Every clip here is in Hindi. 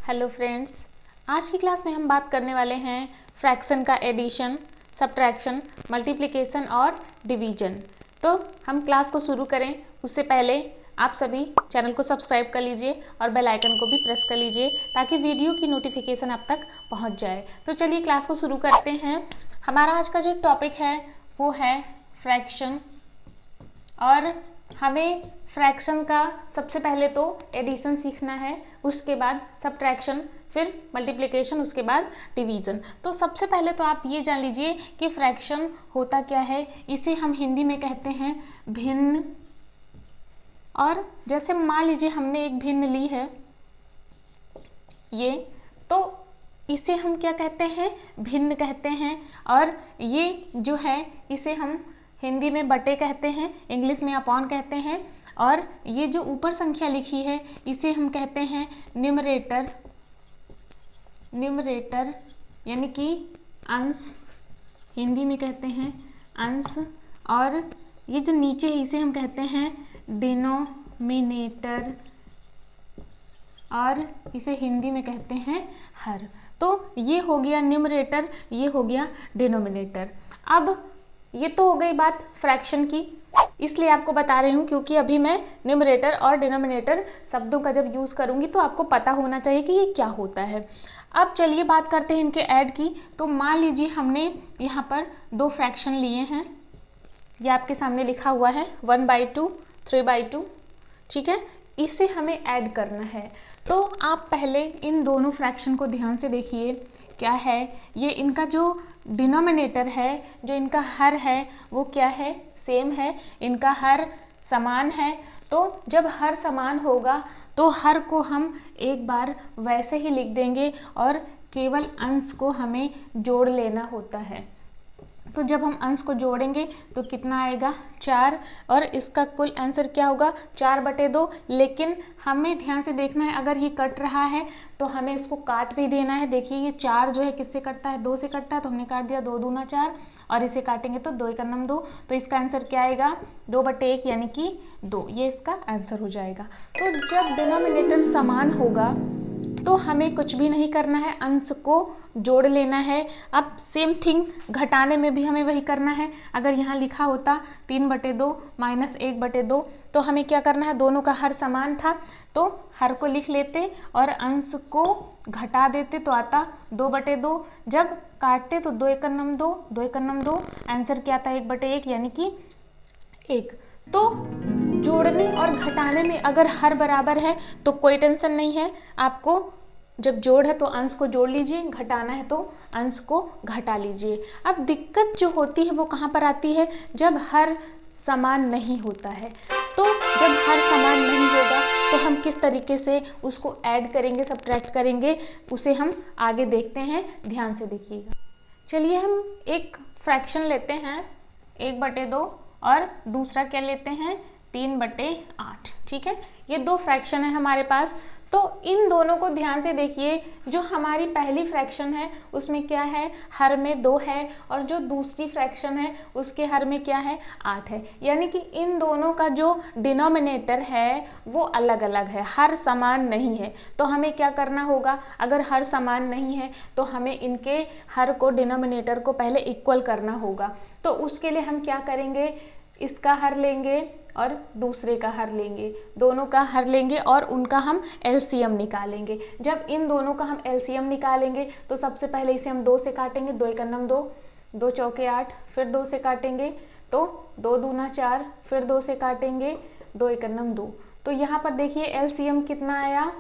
हेलो फ्रेंड्स, आज की क्लास में हम बात करने वाले हैं फ्रैक्शन का एडिशन, सब्ट्रैक्शन, मल्टीप्लिकेशन और डिवीजन। तो हम क्लास को शुरू करें उससे पहले आप सभी चैनल को सब्सक्राइब कर लीजिए और बेल आइकन को भी प्रेस कर लीजिए ताकि वीडियो की नोटिफिकेशन आप तक पहुंच जाए। तो चलिए क्लास को शुरू करते हैं। हमारा आज का जो टॉपिक है वो है फ्रैक्शन और हमें फ्रैक्शन का सबसे पहले तो एडिशन सीखना है, उसके बाद सब्ट्रैक्शन, फिर मल्टीप्लिकेशन, उसके बाद डिवीज़न। तो सबसे पहले तो आप ये जान लीजिए कि फ्रैक्शन होता क्या है। इसे हम हिंदी में कहते हैं भिन्न। और जैसे मान लीजिए हमने एक भिन्न ली है ये, तो इसे हम क्या कहते हैं, भिन्न कहते हैं। और ये जो है इसे हम हिंदी में बटे कहते हैं, इंग्लिश में अपॉन कहते हैं। और ये जो ऊपर संख्या लिखी है इसे हम कहते हैं न्यूमरेटर, न्यूमरेटर यानी कि अंश, हिंदी में कहते हैं अंश। और ये जो नीचे है इसे हम कहते हैं डिनोमिनेटर और इसे हिंदी में कहते हैं हर। तो ये हो गया न्यूमरेटर, ये हो गया डिनोमिनेटर। अब ये तो हो गई बात फ्रैक्शन की, इसलिए आपको बता रही हूँ क्योंकि अभी मैं न्यूमरेटर और डिनोमिनेटर शब्दों का जब यूज़ करूँगी तो आपको पता होना चाहिए कि ये क्या होता है। अब चलिए बात करते हैं इनके ऐड की। तो मान लीजिए हमने यहाँ पर दो फ्रैक्शन लिए हैं, ये आपके सामने लिखा हुआ है 1/2, 3/2, ठीक है। इसे हमें ऐड करना है। तो आप पहले इन दोनों फ्रैक्शन को ध्यान से देखिए क्या है। ये इनका जो डिनोमिनेटर है, जो इनका हर है वो क्या है, सेम है, इनका हर समान है। तो जब हर समान होगा तो हर को हम एक बार वैसे ही लिख देंगे और केवल अंश को हमें जोड़ लेना होता है। तो जब हम अंश को जोड़ेंगे तो कितना आएगा, 4। और इसका कुल आंसर क्या होगा, 4/2। लेकिन हमें ध्यान से देखना है, अगर ये कट रहा है तो हमें इसको काट भी देना है। देखिए ये 4 जो है किससे कटता है, 2 से कटता है, तो हमने काट दिया 2 दूना 4। और इसे काटेंगे तो 2 × 2। तो इसका आंसर क्या आएगा, 2/1 यानी कि 2। ये इसका आंसर हो जाएगा। तो जब डिनोमिनेटर समान होगा तो हमें कुछ भी नहीं करना है, अंश को जोड़ लेना है। अब सेम थिंग घटाने में भी हमें वही करना है। अगर यहाँ लिखा होता 3/2 - 1/2 तो हमें क्या करना है, दोनों का हर समान था तो हर को लिख लेते और अंश को घटा देते तो आता 2/2। जब काटते तो 2 × 2, 2 × 2, आंसर क्या आता 1/1 यानी कि 1। तो जोड़ने और घटाने में अगर हर बराबर है तो कोई टेंशन नहीं है आपको। जब जोड़ है तो अंश को जोड़ लीजिए, घटाना है तो अंश को घटा लीजिए। अब दिक्कत जो होती है वो कहाँ पर आती है, जब हर समान नहीं होता है। तो जब हर समान नहीं होगा तो हम किस तरीके से उसको ऐड करेंगे, सब्ट्रैक्ट करेंगे, उसे हम आगे देखते हैं। ध्यान से देखिएगा। चलिए हम एक फ्रैक्शन लेते हैं 1/2 और दूसरा क्या लेते हैं 3/8, ठीक है। ये दो फ्रैक्शन है हमारे पास। तो इन दोनों को ध्यान से देखिए। जो हमारी पहली फ्रैक्शन है उसमें क्या है, हर में 2 है, और जो दूसरी फ्रैक्शन है उसके हर में क्या है, 8 है। यानी कि इन दोनों का जो डिनोमिनेटर है वो अलग अलग है, हर समान नहीं है। तो हमें क्या करना होगा, अगर हर समान नहीं है तो हमें इनके हर को, डिनोमिनेटर को पहले इक्वल करना होगा। तो उसके लिए हम क्या करेंगे, इसका हर लेंगे और दूसरे का हर लेंगे, दोनों का हर लेंगे और उनका हम एलसीएम निकालेंगे। जब इन दोनों का हम एलसीएम निकालेंगे तो सबसे पहले इसे हम 2 से काटेंगे, 2 × 2, 2 चौके 8, फिर 2 से काटेंगे तो 2 दूना 4, फिर 2 से काटेंगे, 2 × 2। तो यहाँ पर देखिए एलसीएम कितना आया,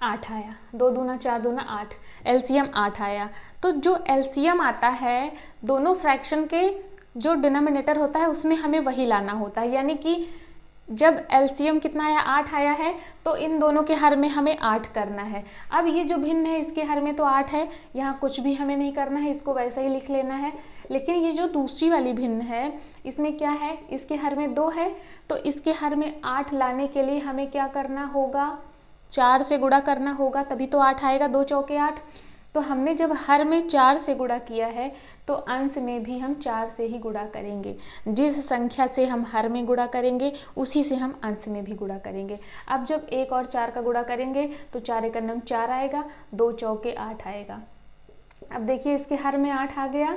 8 आया। 2 दूना 4 दूना 8, एलसीएम 8 आया। तो जो एलसीएम आता है दोनों फ्रैक्शन के जो डिनोमिनेटर होता है उसमें हमें वही लाना होता है। यानी कि जब एलसीएम कितना आया, 8 आया है, तो इन दोनों के हर में हमें 8 करना है। अब ये जो भिन्न है इसके हर में तो 8 है, यहाँ कुछ भी हमें नहीं करना है, इसको वैसे ही लिख लेना है। लेकिन ये जो दूसरी वाली भिन्न है इसमें क्या है, इसके हर में 2 है, तो इसके हर में 8 लाने के लिए हमें क्या करना होगा, 4 से गुणा करना होगा, तभी तो 8 आएगा, 2 चौके 8। तो हमने जब हर में 4 से गुणा किया है तो अंश में भी हम 4 से ही गुणा करेंगे। जिस संख्या से हम हर में गुणा करेंगे उसी से हम अंश में भी गुणा करेंगे। अब जब 1 और 4 का गुणा करेंगे तो 4 एकम 9 4 आएगा, 2 चौके 8 आएगा। अब देखिए इसके हर में 8 आ गया।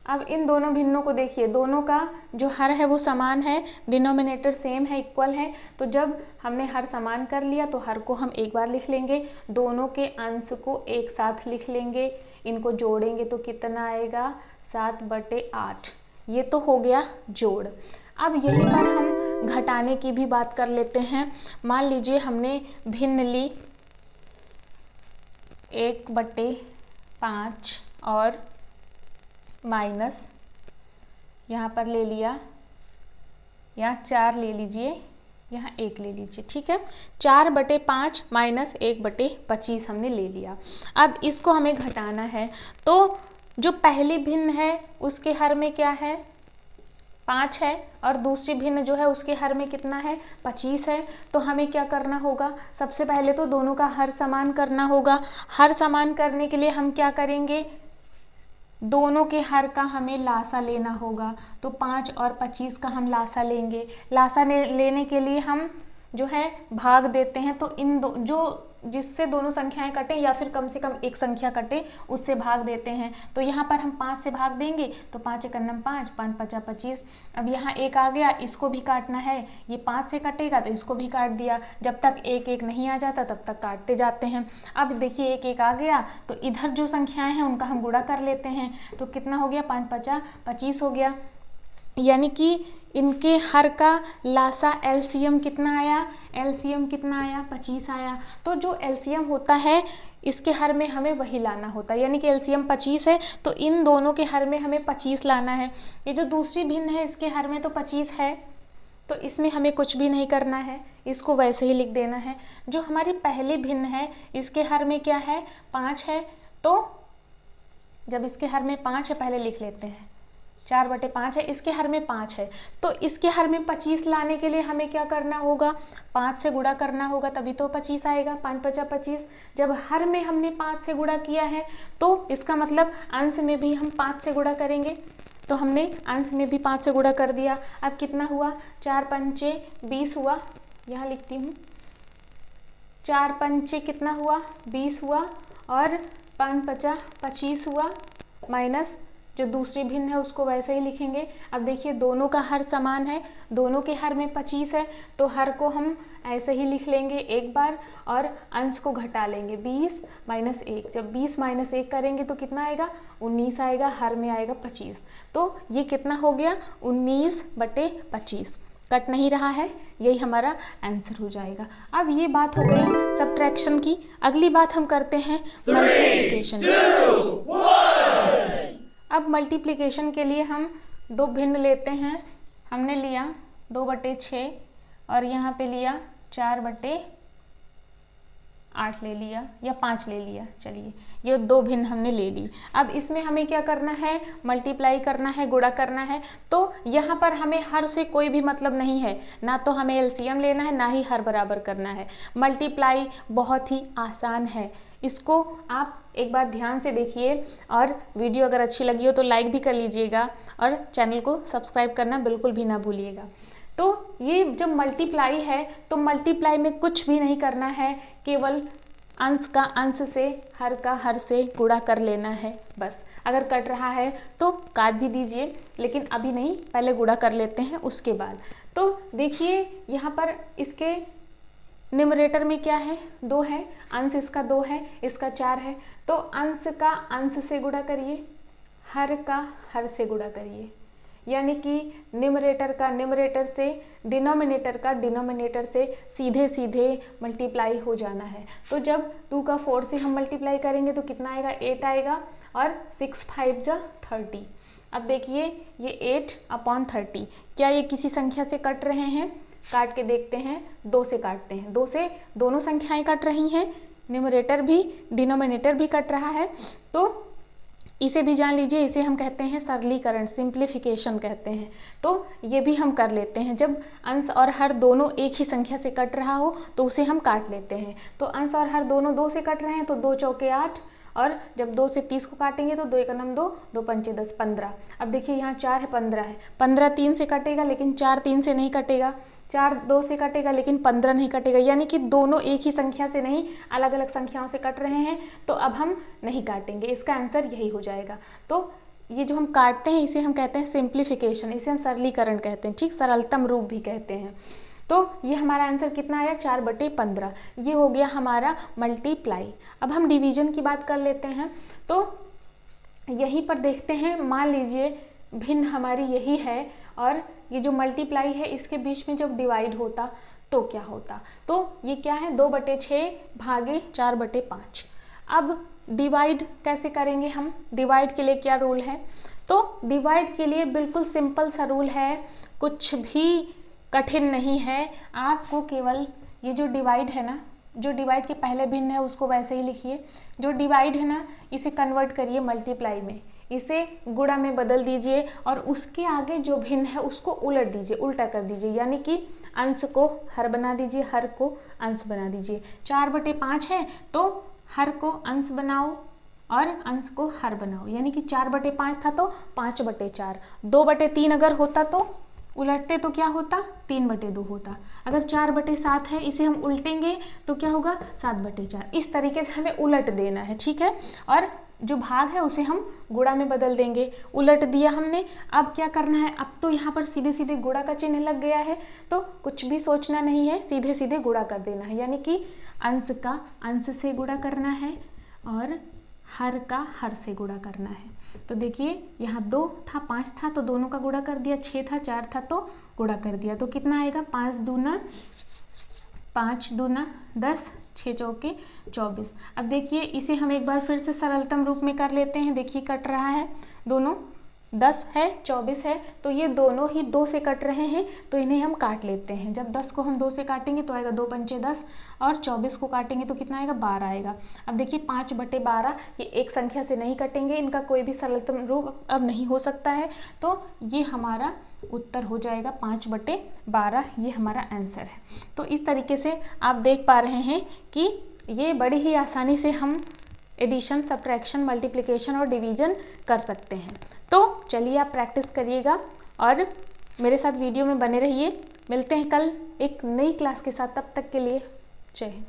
अब इन दोनों भिन्नों को देखिए, दोनों का जो हर है वो समान है, डिनोमिनेटर सेम है, इक्वल है। तो जब हमने हर समान कर लिया तो हर को हम एक बार लिख लेंगे, दोनों के अंश को एक साथ लिख लेंगे, इनको जोड़ेंगे तो कितना आएगा 7/8। ये तो हो गया जोड़। अब यहीं पर हम घटाने की भी बात कर लेते हैं। मान लीजिए हमने भिन्न ली 1/5 और माइनस यहाँ पर ले लिया, यहाँ 4 ले लीजिए, यहाँ 1 ले लीजिए, ठीक है। 4/5 माइनस 1/25 हमने ले लिया। अब इसको हमें घटाना है, तो जो पहली भिन्न है उसके हर में क्या है 5 है, और दूसरी भिन्न जो है उसके हर में कितना है 25 है। तो हमें क्या करना होगा, सबसे पहले तो दोनों का हर समान करना होगा। हर समान करने के लिए हम क्या करेंगे, दोनों के हर का हमें लासा लेना होगा। तो 5 और 25 का हम लासा लेंगे। लासा लेने के लिए हम जो है भाग देते हैं, तो इन जो जिससे दोनों संख्याएं कटें या फिर कम से कम एक संख्या कटे उससे भाग देते हैं। तो यहाँ पर हम 5 से भाग देंगे तो 5 एकम 5, 5 5 25। अब यहाँ 1 आ गया, इसको भी काटना है, ये 5 से कटेगा तो इसको भी काट दिया। जब तक 1 1 नहीं आ जाता तब तक काटते जाते हैं। अब देखिए 1 1 आ गया तो इधर जो संख्याएं हैं उनका हम गुणा कर लेते हैं। तो कितना हो गया 5 5 25 हो गया, यानी कि इनके हर का लासा एलसीएम कितना आया, एलसीएम कितना आया 25 आया। तो जो एलसीएम होता है इसके हर में हमें वही लाना होता है, यानी कि एलसीएम 25 है तो इन दोनों के हर में हमें 25 लाना है। ये जो दूसरी भिन्न है इसके हर में तो 25 है, तो इसमें हमें कुछ भी नहीं करना है, इसको वैसे ही लिख देना है। जो हमारी पहली भिन्न है इसके हर में क्या है 5 है, तो जब इसके हर में 5 है पहले लिख लेते हैं, 4/5 है, इसके हर में 5 है, तो इसके हर में 25 लाने के लिए हमें क्या करना होगा 5 से गुणा करना होगा, तभी तो 25 आएगा। 5 5 25। जब हर में हमने 5 से गुणा किया है तो इसका मतलब अंश में भी हम 5 से गुणा करेंगे। तो हमने अंश में भी 5 से गुणा कर दिया। अब कितना हुआ 4 पंचे 20 हुआ, यहाँ लिखती हूँ 4 पंचे कितना हुआ 20 हुआ, और 5 5 25 हुआ, माइनस जो दूसरी भिन्न है उसको वैसे ही लिखेंगे। अब देखिए दोनों का हर समान है, दोनों के हर में 25 है, तो हर को हम ऐसे ही लिख लेंगे एक बार और अंश को घटा लेंगे 20 माइनस 1। जब 20 माइनस 1 करेंगे तो कितना आएगा 19 आएगा, हर में आएगा 25। तो ये कितना हो गया 19/25, कट नहीं रहा है, यही हमारा आंसर हो जाएगा। अब ये बात हो गई सब्ट्रैक्शन की। अगली बात हम करते हैं मल्टीप्लिकेशन। अब मल्टीप्लिकेशन के लिए हम दो भिन्न लेते हैं। हमने लिया 2/6 और यहाँ पे लिया 4/8 ले लिया या 5 ले लिया, चलिए ये दो भिन्न हमने ले ली। अब इसमें हमें क्या करना है मल्टीप्लाई करना है, गुणा करना है। तो यहाँ पर हमें हर से कोई भी मतलब नहीं है, ना तो हमें एलसीएम लेना है ना ही हर बराबर करना है। मल्टीप्लाई बहुत ही आसान है, इसको आप एक बार ध्यान से देखिए, और वीडियो अगर अच्छी लगी हो तो लाइक भी कर लीजिएगा और चैनल को सब्सक्राइब करना बिल्कुल भी ना भूलिएगा। तो ये जब मल्टीप्लाई है तो मल्टीप्लाई में कुछ भी नहीं करना है, केवल अंश का अंश से, हर का हर से गुणा कर लेना है बस। अगर कट रहा है तो काट भी दीजिए, लेकिन अभी नहीं, पहले गुणा कर लेते हैं उसके बाद। तो देखिए यहाँ पर इसके न्यूमरेटर में क्या है 2 है, अंश इसका 2 है, इसका 4 है। तो अंश का अंश से गुणा करिए, हर का हर से गुणा करिए, यानी कि न्यूमरेटर का न्यूमरेटर से, डिनोमिनेटर का डिनोमिनेटर से सीधे सीधे मल्टीप्लाई हो जाना है। तो जब 2 का 4 से हम मल्टीप्लाई करेंगे तो कितना आएगा 8 आएगा, और 6 5 जा 30। अब देखिए ये 8/30, क्या ये किसी संख्या से कट रहे हैं? काट के देखते हैं, 2 से काटते हैं, 2 से दोनों संख्याएं कट रही हैं, न्यूमरेटर भी डिनोमिनेटर भी कट रहा है। तो इसे भी जान लीजिए, इसे हम कहते हैं सरलीकरण, सिंप्लीफिकेशन कहते हैं। तो ये भी हम कर लेते हैं, जब अंश और हर दोनों एक ही संख्या से कट रहा हो तो उसे हम काट लेते हैं। तो अंश और हर दोनों 2 से कट रहे हैं तो 2 चौके 8 और जब 2 से 30 को काटेंगे तो 2 एकम 2, 2 पंचे 10, 15। अब देखिए यहाँ 4 है, 15 है, 15 3 से कटेगा लेकिन 4 3 से नहीं कटेगा, 4 2 से कटेगा लेकिन 15 नहीं कटेगा, यानी कि दोनों एक ही संख्या से नहीं अलग अलग संख्याओं से कट रहे हैं, तो अब हम नहीं काटेंगे। इसका आंसर यही हो जाएगा। तो ये जो हम काटते हैं इसे हम कहते हैं सिंप्लीफिकेशन, इसे हम सरलीकरण कहते हैं, ठीक, सरलतम रूप भी कहते हैं। तो ये हमारा आंसर कितना आया, 4/15। ये हो गया हमारा मल्टीप्लाई। अब हम डिवीजन की बात कर लेते हैं। तो यहीं पर देखते हैं, मान लीजिए भिन्न हमारी यही है और ये जो मल्टीप्लाई है इसके बीच में जब डिवाइड होता तो क्या होता। तो ये क्या है, 2/6 भागे 4/5। अब डिवाइड कैसे करेंगे हम, डिवाइड के लिए क्या रूल है, तो डिवाइड के लिए बिल्कुल सिंपल सा रूल है, कुछ भी कठिन नहीं है। आपको केवल ये जो डिवाइड है ना, जो डिवाइड के पहले भिन्न है उसको वैसे ही लिखिए, जो डिवाइड है ना इसे कन्वर्ट करिए मल्टीप्लाई में, इसे गुणा में बदल दीजिए और उसके आगे जो भिन्न है उसको उलट दीजिए, उल्टा कर दीजिए, यानी कि अंश को हर बना दीजिए, हर को अंश बना दीजिए। 4/5 है तो हर को अंश बनाओ और अंश को हर बनाओ, यानी कि 4/5 था तो 5/4। 2/3 अगर होता तो उलटते तो क्या होता, 3/2 होता। अगर 4/7 है इसे हम उल्टेंगे तो क्या होगा, 7/4। इस तरीके से हमें उलट देना है, ठीक है। और जो भाग है उसे हम गुणा में बदल देंगे, उलट दिया हमने। अब क्या करना है, अब तो यहाँ पर सीधे सीधे गुणा का चिन्ह लग गया है, तो कुछ भी सोचना नहीं है, सीधे सीधे गुणा कर देना है, यानी कि अंश का अंश से गुणा करना है और हर का हर से गुणा करना है। तो देखिए यहाँ 2 था, 5 था तो दोनों का गुणा कर दिया, 6 था, 4 था तो गुणा कर दिया, तो कितना आएगा, 5 दूना 10, 6 चौके 24। अब देखिए इसे हम एक बार फिर से सरलतम रूप में कर लेते हैं। देखिए कट रहा है, दोनों 10 है 24 है, तो ये दोनों ही 2 से कट रहे हैं, तो इन्हें हम काट लेते हैं। जब 10 को हम 2 से काटेंगे तो आएगा 2 पंचे 10 और 24 को काटेंगे तो कितना आएगा, 12 आएगा। अब देखिए 5/12 ये एक संख्या से नहीं कटेंगे, इनका कोई भी सरलतम रूप अब नहीं हो सकता है, तो ये हमारा उत्तर हो जाएगा 5/12, ये हमारा आंसर है। तो इस तरीके से आप देख पा रहे हैं कि ये बड़ी ही आसानी से हम एडिशन, सब्ट्रैक्शन, मल्टीप्लिकेशन और डिवीजन कर सकते हैं। तो चलिए आप प्रैक्टिस करिएगा और मेरे साथ वीडियो में बने रहिए। मिलते हैं कल एक नई क्लास के साथ, तब तक के लिए जय हिंद।